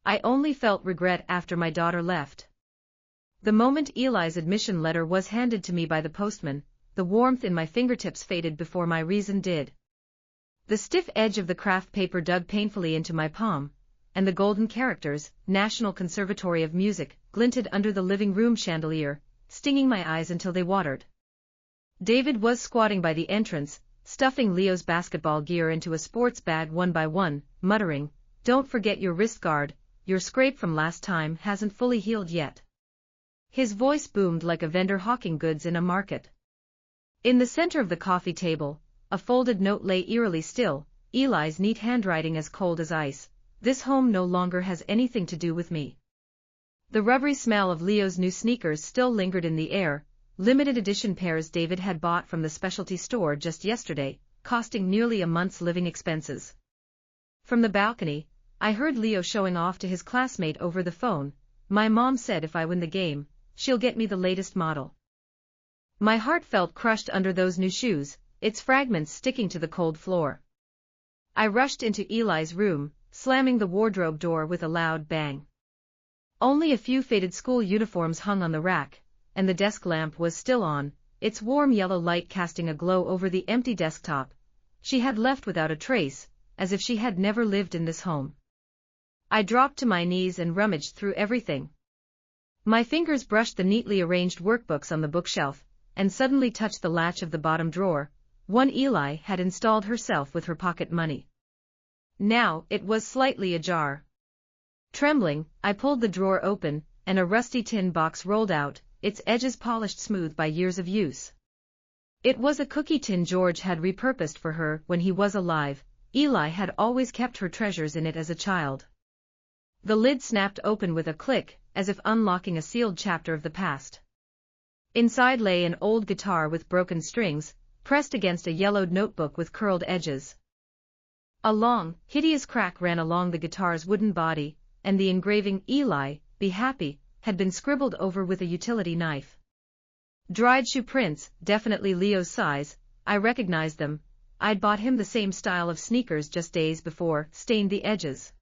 I only felt regret after my daughter left. The moment Eli's admission letter was handed to me by the postman, the warmth in my fingertips faded before my reason did. The stiff edge of the craft paper dug painfully into my palm, and the golden characters, National Conservatory of Music, glinted under the living room chandelier, stinging my eyes until they watered. David was squatting by the entrance, stuffing Leo's basketball gear into a sports bag one by one, muttering, "Don't forget your wrist guard, your scrape from last time hasn't fully healed yet." His voice boomed like a vendor hawking goods in a market. In the center of the coffee table, a folded note lay eerily still, Eli's neat handwriting as cold as ice. "This home no longer has anything to do with me." The rubbery smell of Leo's new sneakers still lingered in the air, limited edition pairs David had bought from the specialty store just yesterday, costing nearly a month's living expenses. From the balcony, I heard Leo showing off to his classmate over the phone. "My mom said if I win the game, she'll get me the latest model." My heart felt crushed under those new shoes, its fragments sticking to the cold floor. I rushed into Eli's room, slamming the wardrobe door with a loud bang. Only a few faded school uniforms hung on the rack, and the desk lamp was still on, its warm yellow light casting a glow over the empty desktop. She had left without a trace, as if she had never lived in this home. I dropped to my knees and rummaged through everything. My fingers brushed the neatly arranged workbooks on the bookshelf, and suddenly touched the latch of the bottom drawer, one Eli had installed herself with her pocket money. Now, it was slightly ajar. Trembling, I pulled the drawer open, and a rusty tin box rolled out, its edges polished smooth by years of use. It was a cookie tin George had repurposed for her when he was alive. Eli had always kept her treasures in it as a child. The lid snapped open with a click, as if unlocking a sealed chapter of the past. Inside lay an old guitar with broken strings, pressed against a yellowed notebook with curled edges. A long, hideous crack ran along the guitar's wooden body, and the engraving, "Eli, be happy," had been scribbled over with a utility knife. Dried shoe prints, definitely Leo's size, I recognized them. I'd bought him the same style of sneakers just days before, stained the edges.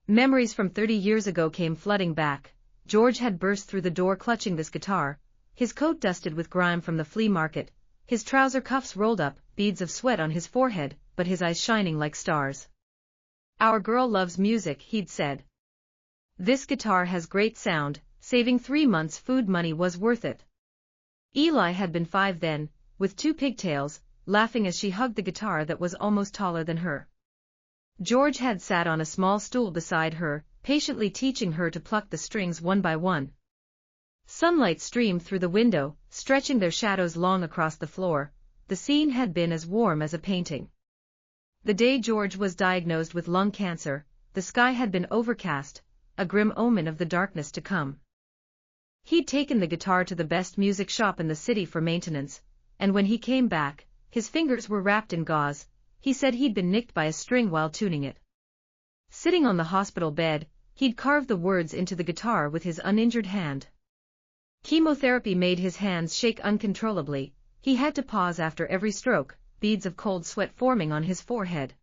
Memories from 30 years ago came flooding back. George had burst through the door clutching this guitar, his coat dusted with grime from the flea market, his trouser cuffs rolled up, beads of sweat on his forehead, but his eyes shining like stars. "Our girl loves music," he'd said. "This guitar has great sound, saving 3 months' food money was worth it." Eli had been 5 then, with 2 pigtails, laughing as she hugged the guitar that was almost taller than her. George had sat on a small stool beside her, patiently teaching her to pluck the strings one by one. Sunlight streamed through the window, stretching their shadows long across the floor. The scene had been as warm as a painting. The day George was diagnosed with lung cancer, the sky had been overcast, a grim omen of the darkness to come. He'd taken the guitar to the best music shop in the city for maintenance, and when he came back, his fingers were wrapped in gauze. He said he'd been nicked by a string while tuning it. Sitting on the hospital bed, he'd carved the words into the guitar with his uninjured hand. Chemotherapy made his hands shake uncontrollably. He had to pause after every stroke, beads of cold sweat forming on his forehead.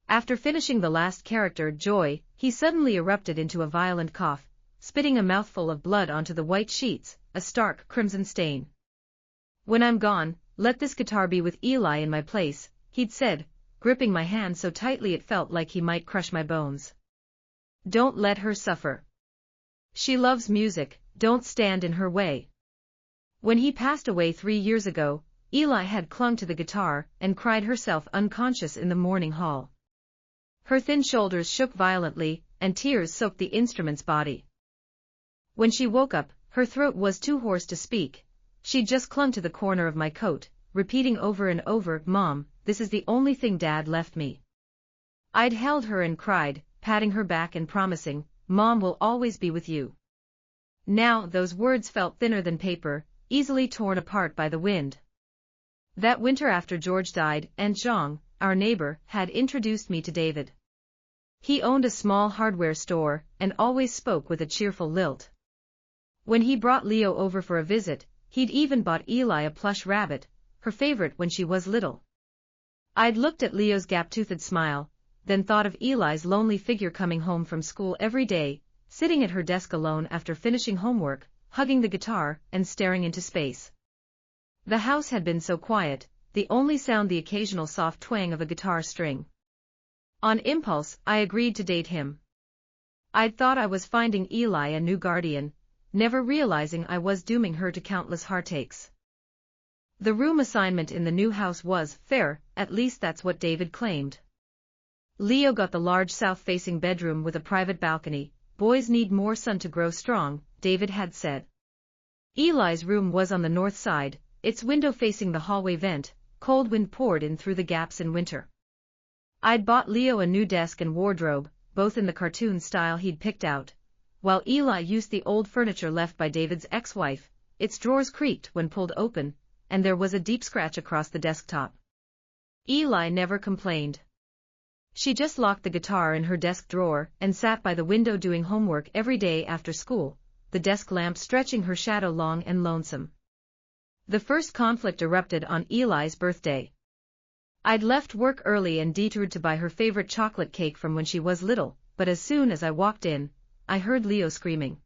After finishing the last character, Joy, he suddenly erupted into a violent cough, spitting a mouthful of blood onto the white sheets, a stark crimson stain. "When I'm gone, let this guitar be with Eli in my place," he'd said, gripping my hand so tightly it felt like he might crush my bones. "Don't let her suffer. She loves music, don't stand in her way." When he passed away 3 years ago, Eli had clung to the guitar and cried herself unconscious in the morning hall. Her thin shoulders shook violently, and tears soaked the instrument's body. When she woke up, her throat was too hoarse to speak. She just clung to the corner of my coat, repeating over and over, "Mom, this is the only thing Dad left me." I'd held her and cried, patting her back and promising, "Mom will always be with you." Now those words felt thinner than paper, easily torn apart by the wind. That winter after George died, Aunt Zhang, our neighbor, had introduced me to David. He owned a small hardware store, and always spoke with a cheerful lilt. When he brought Leo over for a visit, he'd even bought Eli a plush rabbit, her favorite when she was little. I'd looked at Leo's gap-toothed smile, then thought of Eli's lonely figure coming home from school every day, sitting at her desk alone after finishing homework, hugging the guitar, and staring into space. The house had been so quiet, the only sound the occasional soft twang of a guitar string. On impulse, I agreed to date him. I'd thought I was finding Eli a new guardian, never realizing I was dooming her to countless heartaches. The room assignment in the new house was fair, at least that's what David claimed. Leo got the large south-facing bedroom with a private balcony. Boys need more sun to grow strong, David had said. Eli's room was on the north side, its window facing the hallway vent. Cold wind poured in through the gaps in winter. I'd bought Leo a new desk and wardrobe, both in the cartoon style he'd picked out, while Eli used the old furniture left by David's ex-wife. Its drawers creaked when pulled open, and there was a deep scratch across the desktop. Eli never complained. She just locked the guitar in her desk drawer and sat by the window doing homework every day after school, the desk lamp stretching her shadow long and lonesome. The first conflict erupted on Eli's birthday. I'd left work early and detoured to buy her favorite chocolate cake from when she was little, but as soon as I walked in, I heard Leo screaming.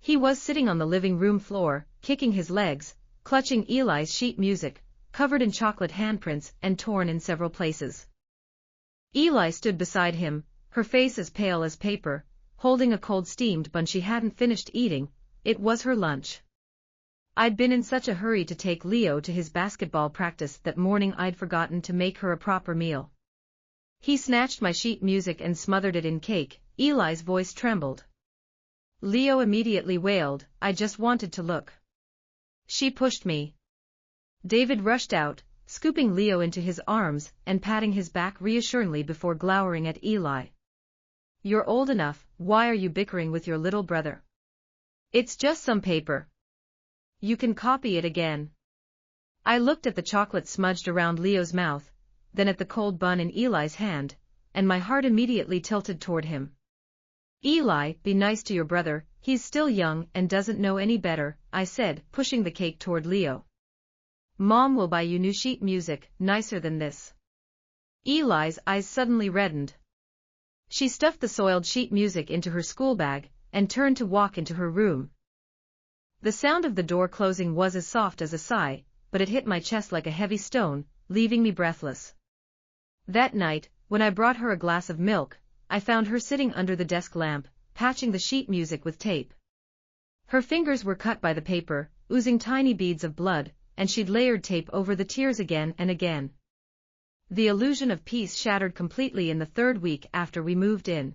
He was sitting on the living room floor, kicking his legs, clutching Eli's sheet music, covered in chocolate handprints and torn in several places. Eli stood beside him, her face as pale as paper, holding a cold steamed bun she hadn't finished eating. It was her lunch. I'd been in such a hurry to take Leo to his basketball practice that morning I'd forgotten to make her a proper meal. He snatched my sheet music and smothered it in cake. Eli's voice trembled. Leo immediately wailed, "I just wanted to look." She pushed me. David rushed out, scooping Leo into his arms and patting his back reassuringly before glowering at Eli. "You're old enough, why are you bickering with your little brother? It's just some paper. You can copy it again." I looked at the chocolate smudged around Leo's mouth, then at the cold bun in Eli's hand, and my heart immediately tilted toward him. "Eli, be nice to your brother, he's still young and doesn't know any better," I said, pushing the cake toward Leo. "Mom will buy you new sheet music, nicer than this." Eli's eyes suddenly reddened. She stuffed the soiled sheet music into her school bag and turned to walk into her room. The sound of the door closing was as soft as a sigh, but it hit my chest like a heavy stone, leaving me breathless. That night, when I brought her a glass of milk, I found her sitting under the desk lamp, patching the sheet music with tape. Her fingers were cut by the paper, oozing tiny beads of blood, and she'd layered tape over the tears again and again. The illusion of peace shattered completely in the third week after we moved in.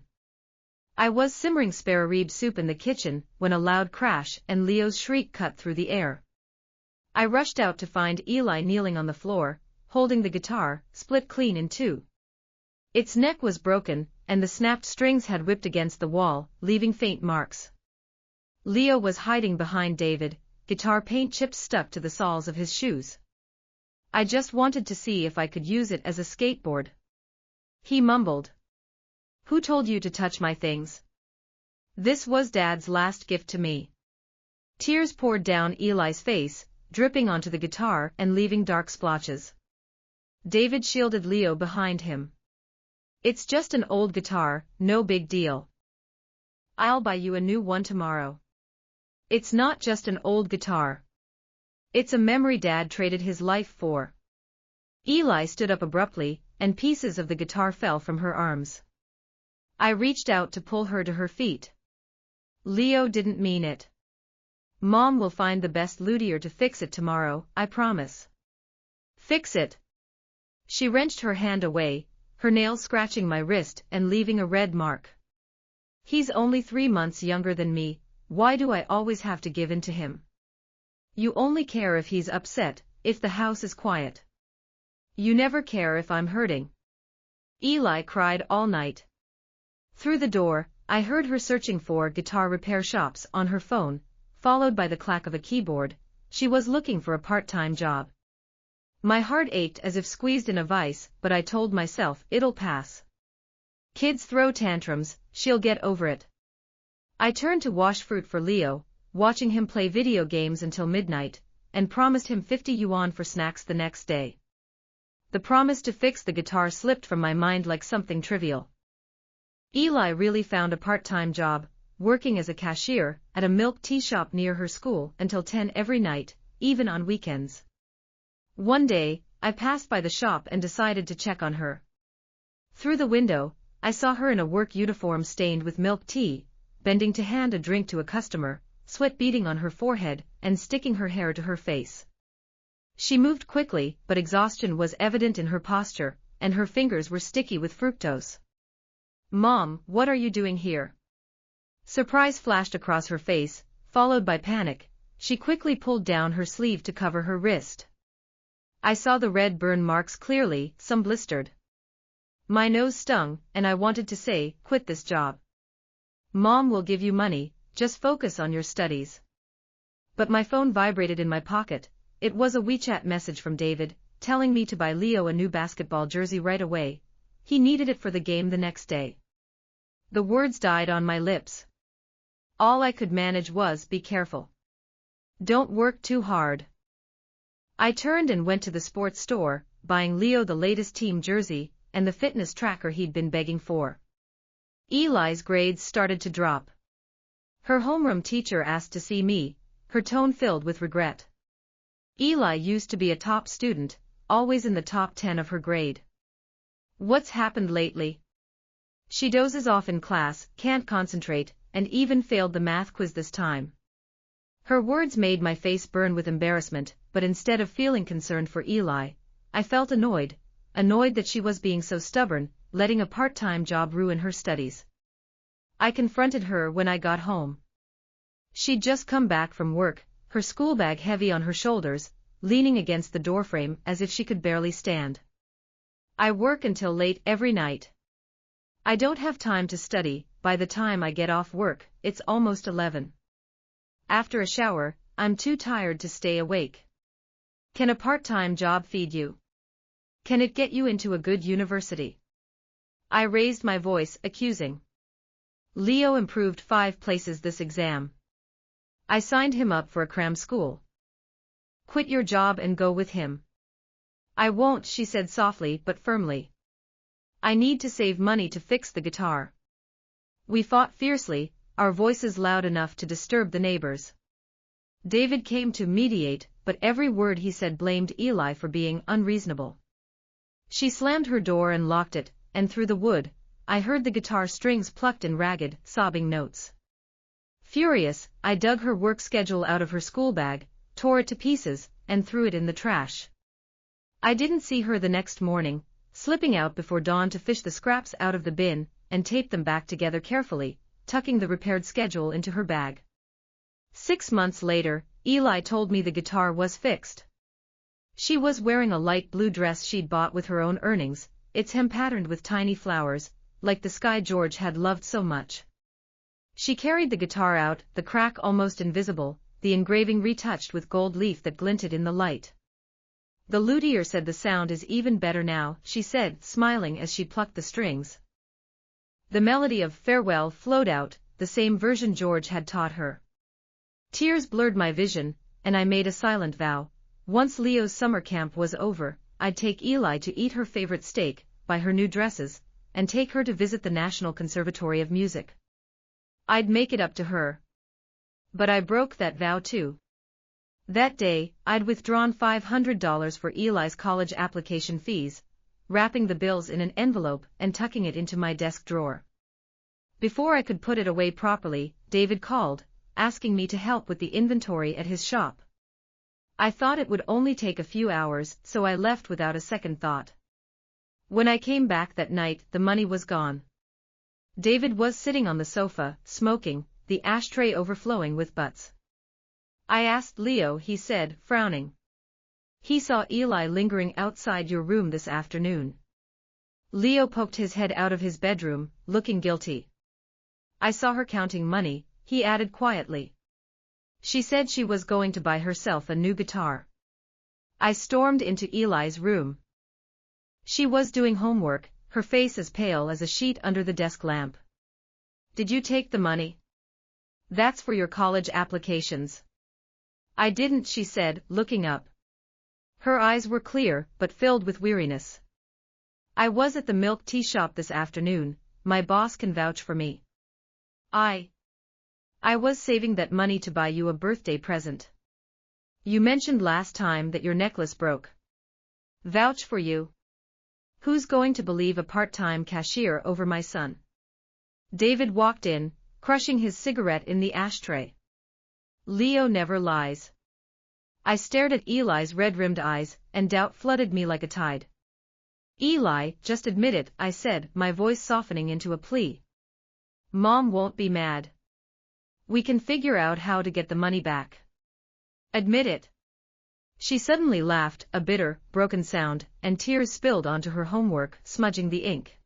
I was simmering spare rib soup in the kitchen when a loud crash and Leo's shriek cut through the air. I rushed out to find Eli kneeling on the floor, holding the guitar, split clean in two. Its neck was broken, and the snapped strings had whipped against the wall, leaving faint marks. Leo was hiding behind David, guitar paint chips stuck to the soles of his shoes. "I just wanted to see if I could use it as a skateboard," he mumbled. "Who told you to touch my things? This was Dad's last gift to me." Tears poured down Eli's face, dripping onto the guitar and leaving dark splotches. David shielded Leo behind him. "It's just an old guitar, no big deal. I'll buy you a new one tomorrow." "It's not just an old guitar. It's a memory Dad traded his life for." Eli stood up abruptly, and pieces of the guitar fell from her arms. I reached out to pull her to her feet. "Leo didn't mean it. Mom will find the best luthier to fix it tomorrow, I promise." "Fix it?" She wrenched her hand away, her nails scratching my wrist and leaving a red mark. "He's only 3 months younger than me, why do I always have to give in to him? You only care if he's upset, if the house is quiet. You never care if I'm hurting." Eli cried all night. Through the door, I heard her searching for guitar repair shops on her phone, followed by the clack of a keyboard. She was looking for a part-time job. My heart ached as if squeezed in a vice, but I told myself it'll pass. Kids throw tantrums, she'll get over it. I turned to wash fruit for Leo, watching him play video games until midnight, and promised him 50 yuan for snacks the next day. The promise to fix the guitar slipped from my mind like something trivial. Eli really found a part-time job, working as a cashier at a milk tea shop near her school until 10 every night, even on weekends. One day, I passed by the shop and decided to check on her. Through the window, I saw her in a work uniform stained with milk tea, bending to hand a drink to a customer, sweat beading on her forehead and sticking her hair to her face. She moved quickly, but exhaustion was evident in her posture, and her fingers were sticky with fructose. "Mom, what are you doing here?" Surprise flashed across her face, followed by panic. She quickly pulled down her sleeve to cover her wrist. I saw the red burn marks clearly, some blistered. My nose stung, and I wanted to say, "Quit this job. Mom will give you money, just focus on your studies." But my phone vibrated in my pocket. It was a WeChat message from David, telling me to buy Leo a new basketball jersey right away. He needed it for the game the next day. The words died on my lips. All I could manage was, "Be careful. Don't work too hard." I turned and went to the sports store, buying Leo the latest team jersey and the fitness tracker he'd been begging for. Eli's grades started to drop. Her homeroom teacher asked to see me, her tone filled with regret. Eli used to be a top student, always in the top 10 of her grade. What's happened lately? She dozes off in class, can't concentrate, and even failed the math quiz this time. Her words made my face burn with embarrassment, but instead of feeling concerned for Eli, I felt annoyed that she was being so stubborn, letting a part-time job ruin her studies. I confronted her when I got home. She'd just come back from work, her school bag heavy on her shoulders, leaning against the doorframe as if she could barely stand. "I work until late every night. I don't have time to study. By the time I get off work, it's almost 11. After a shower, I'm too tired to stay awake. Can a part-time job feed you? Can it get you into a good university?" I raised my voice, accusing. Leo improved 5 places this exam. I signed him up for a cram school. "Quit your job and go with him." "I won't," she said softly but firmly. "I need to save money to fix the guitar." We fought fiercely, our voices loud enough to disturb the neighbors. David came to mediate, but every word he said blamed Eli for being unreasonable. She slammed her door and locked it, and through the wood, I heard the guitar strings plucked in ragged, sobbing notes. Furious, I dug her work schedule out of her school bag, tore it to pieces, and threw it in the trash. I didn't see her the next morning, slipping out before dawn to fish the scraps out of the bin and tape them back together carefully, tucking the repaired schedule into her bag. 6 months later, Eli told me the guitar was fixed. She was wearing a light blue dress she'd bought with her own earnings, its hem patterned with tiny flowers, like the sky George had loved so much. She carried the guitar out, the crack almost invisible, the engraving retouched with gold leaf that glinted in the light. "The luthier said the sound is even better now," she said, smiling as she plucked the strings. The melody of "Farewell" flowed out, the same version George had taught her. Tears blurred my vision, and I made a silent vow. Once Leo's summer camp was over, I'd take Eli to eat her favorite steak, buy her new dresses, and take her to visit the National Conservatory of Music. I'd make it up to her. But I broke that vow too. That day, I'd withdrawn $500 for Eli's college application fees, wrapping the bills in an envelope and tucking it into my desk drawer. Before I could put it away properly, David called, asking me to help with the inventory at his shop. I thought it would only take a few hours, so I left without a second thought. When I came back that night, the money was gone. David was sitting on the sofa, smoking, the ashtray overflowing with butts. "I asked Leo," he said, frowning. "He saw Eli lingering outside your room this afternoon." Leo poked his head out of his bedroom, looking guilty. "I saw her counting money," he added quietly. "She said she was going to buy herself a new guitar." I stormed into Eli's room. She was doing homework, her face as pale as a sheet under the desk lamp. "Did you take the money? That's for your college applications." "I didn't," she said, looking up. Her eyes were clear, but filled with weariness. I was at the milk tea shop this afternoon, my boss can vouch for me. I was saving that money to buy you a birthday present. You mentioned last time that your necklace broke. Vouch for you. Who's going to believe a part-time cashier over my son? David walked in, crushing his cigarette in the ashtray. Leo never lies. I stared at Eli's red-rimmed eyes, and doubt flooded me like a tide. Eli, just admit it, I said, my voice softening into a plea. Mom won't be mad. We can figure out how to get the money back. Admit it. She suddenly laughed, a bitter, broken sound, and tears spilled onto her homework, smudging the ink.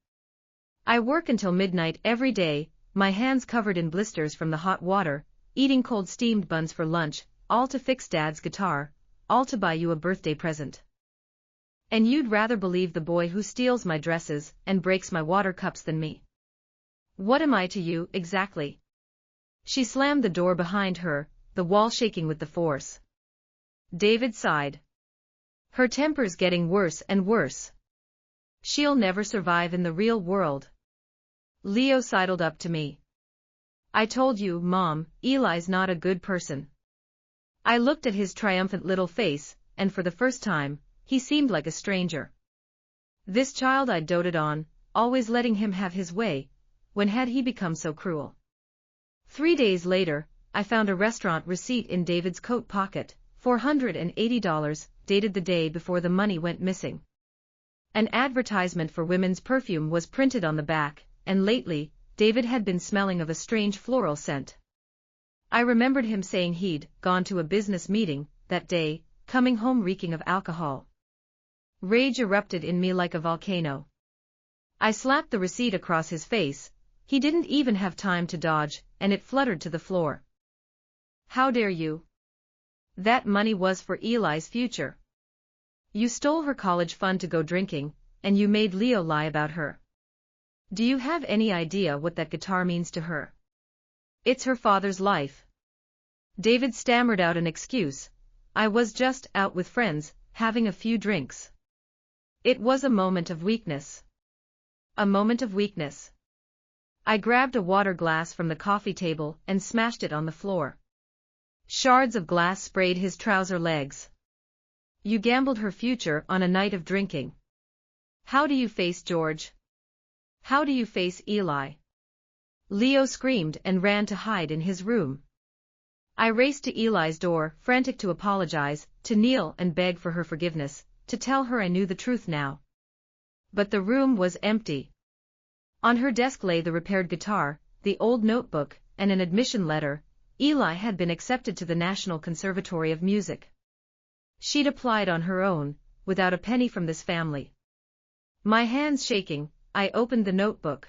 I work until midnight every day, my hands covered in blisters from the hot water, eating cold steamed buns for lunch, all to fix Dad's guitar, all to buy you a birthday present. And you'd rather believe the boy who steals my dresses and breaks my water cups than me. What am I to you, exactly? She slammed the door behind her, the wall shaking with the force. David sighed. Her temper's getting worse and worse. She'll never survive in the real world. Leo sidled up to me. I told you, Mom, Eli's not a good person. I looked at his triumphant little face, and for the first time, he seemed like a stranger. This child I'd doted on, always letting him have his way, when had he become so cruel? 3 days later, I found a restaurant receipt in David's coat pocket, $480, dated the day before the money went missing. An advertisement for women's perfume was printed on the back, and lately, David had been smelling of a strange floral scent. I remembered him saying he'd gone to a business meeting that day, coming home reeking of alcohol. Rage erupted in me like a volcano. I slapped the receipt across his face. He didn't even have time to dodge, and it fluttered to the floor. How dare you? That money was for Eli's future. You stole her college fund to go drinking, and you made Leo lie about her. Do you have any idea what that guitar means to her? It's her father's life. David stammered out an excuse. I was just out with friends, having a few drinks. It was a moment of weakness. A moment of weakness. I grabbed a water glass from the coffee table and smashed it on the floor. Shards of glass sprayed his trouser legs. You gambled her future on a night of drinking. How do you face George? How do you face Eli? Leo screamed and ran to hide in his room. I raced to Eli's door, frantic to apologize, to kneel and beg for her forgiveness, to tell her I knew the truth now. But the room was empty. On her desk lay the repaired guitar, the old notebook, and an admission letter. Eli had been accepted to the National Conservatory of Music. She'd applied on her own, without a penny from this family. My hands shaking, I opened the notebook.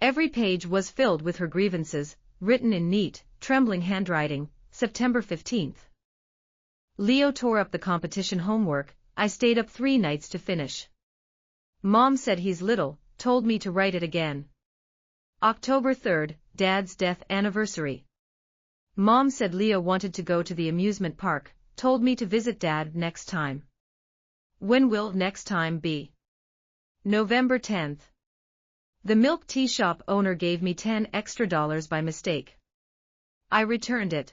Every page was filled with her grievances, written in neat, trembling handwriting. September 15th. Leo tore up the competition homework. I stayed up 3 nights to finish. Mom said he's little, told me to write it again. October 3rd, Dad's death anniversary. Mom said Leo wanted to go to the amusement park, told me to visit Dad next time. When will next time be? November 10th. The milk tea shop owner gave me $10 extra by mistake. I returned it.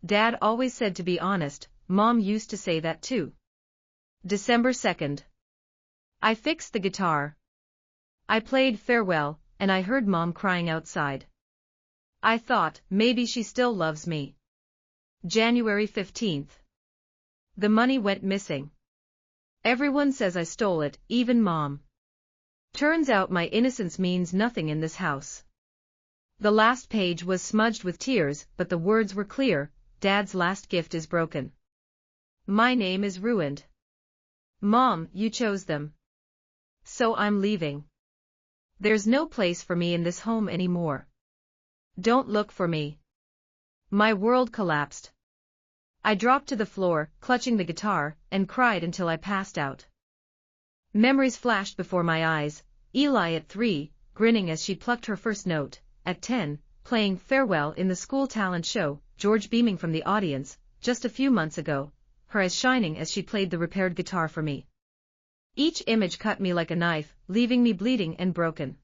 Dad always said to be honest, Mom used to say that too. December 2nd. I fixed the guitar. I played Farewell, and I heard Mom crying outside. I thought, maybe she still loves me. January 15th. The money went missing. Everyone says I stole it, even Mom. Turns out my innocence means nothing in this house. The last page was smudged with tears, but the words were clear. Dad's last gift is broken. My name is ruined. Mom, you chose them. So I'm leaving. There's no place for me in this home anymore. Don't look for me. My world collapsed. I dropped to the floor, clutching the guitar, and cried until I passed out. Memories flashed before my eyes. Eli at 3, grinning as she plucked her first note. At 10, playing Farewell in the school talent show, George beaming from the audience, just a few months ago. her eyes shining as she played the repaired guitar for me. Each image cut me like a knife, leaving me bleeding and broken.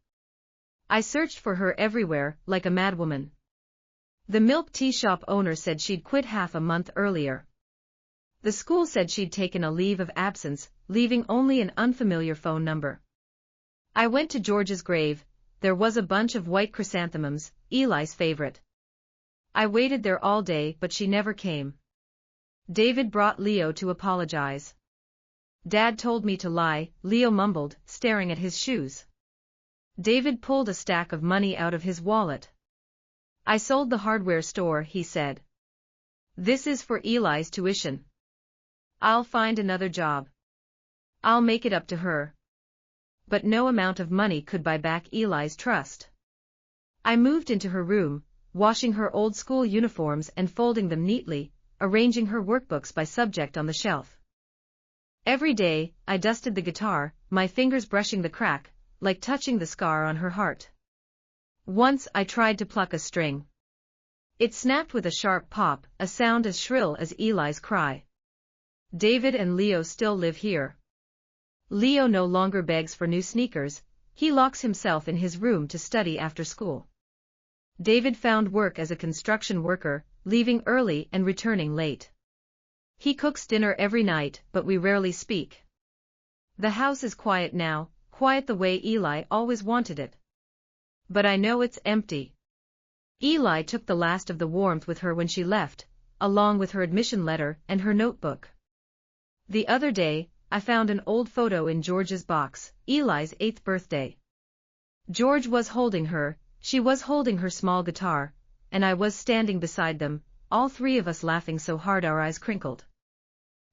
I searched for her everywhere, like a madwoman. The milk tea shop owner said she'd quit half a month earlier. The school said she'd taken a leave of absence, leaving only an unfamiliar phone number. I went to George's grave. There was a bunch of white chrysanthemums, Eli's favorite. I waited there all day, but she never came. David brought Leo to apologize. Dad told me to lie, Leo mumbled, staring at his shoes. David pulled a stack of money out of his wallet. I sold the hardware store, he said. This is for Eli's tuition. I'll find another job. I'll make it up to her. But no amount of money could buy back Eli's trust. I moved into her room, washing her old school uniforms and folding them neatly, arranging her workbooks by subject on the shelf. Every day, I dusted the guitar, my fingers brushing the crack, like touching the scar on her heart. Once I tried to pluck a string. It snapped with a sharp pop, a sound as shrill as Eli's cry. David and Leo still live here. Leo no longer begs for new sneakers, he locks himself in his room to study after school. David found work as a construction worker, leaving early and returning late. He cooks dinner every night, but we rarely speak. The house is quiet now, quiet the way Eli always wanted it. But I know it's empty. Eli took the last of the warmth with her when she left, along with her admission letter and her notebook. The other day, I found an old photo in George's box, Eli's 8th birthday. George was holding her, she was holding her small guitar, and I was standing beside them, all three of us laughing so hard our eyes crinkled.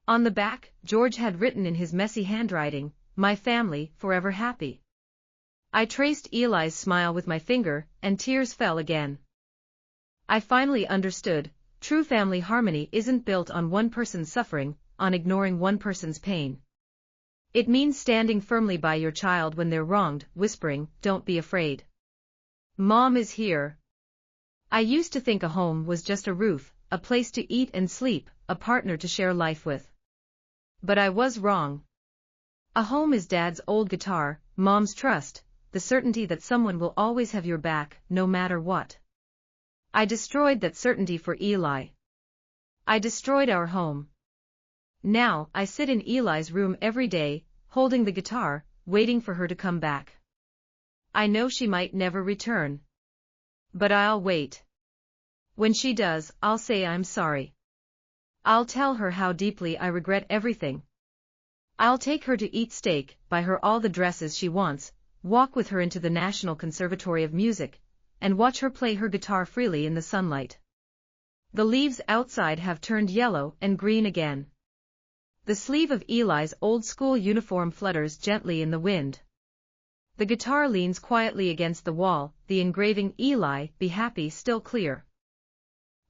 On the back, George had written in his messy handwriting, "My family, forever happy." I traced Eli's smile with my finger, and tears fell again. I finally understood, true family harmony isn't built on one person's suffering, on ignoring one person's pain. It means standing firmly by your child when they're wronged, whispering, "Don't be afraid. Mom is here." I used to think a home was just a roof, a place to eat and sleep, a partner to share life with. But I was wrong. A home is Dad's old guitar, Mom's trust, the certainty that someone will always have your back, no matter what. I destroyed that certainty for Eli. I destroyed our home. Now, I sit in Eli's room every day, holding the guitar, waiting for her to come back. I know she might never return. But I'll wait. When she does, I'll say I'm sorry. I'll tell her how deeply I regret everything. I'll take her to eat steak, buy her all the dresses she wants, walk with her into the National Conservatory of Music, and watch her play her guitar freely in the sunlight. The leaves outside have turned yellow and green again. The sleeve of Eli's old school uniform flutters gently in the wind. The guitar leans quietly against the wall, the engraving "Eli, be happy" still clear.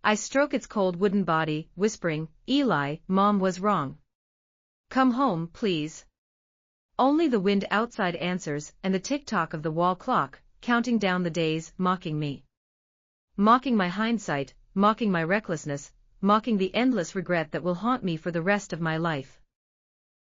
I stroke its cold wooden body, whispering, "Eli, Mom was wrong. Come home, please." Only the wind outside answers, and the tick-tock of the wall clock, counting down the days, mocking me. Mocking my hindsight, mocking my recklessness, mocking the endless regret that will haunt me for the rest of my life.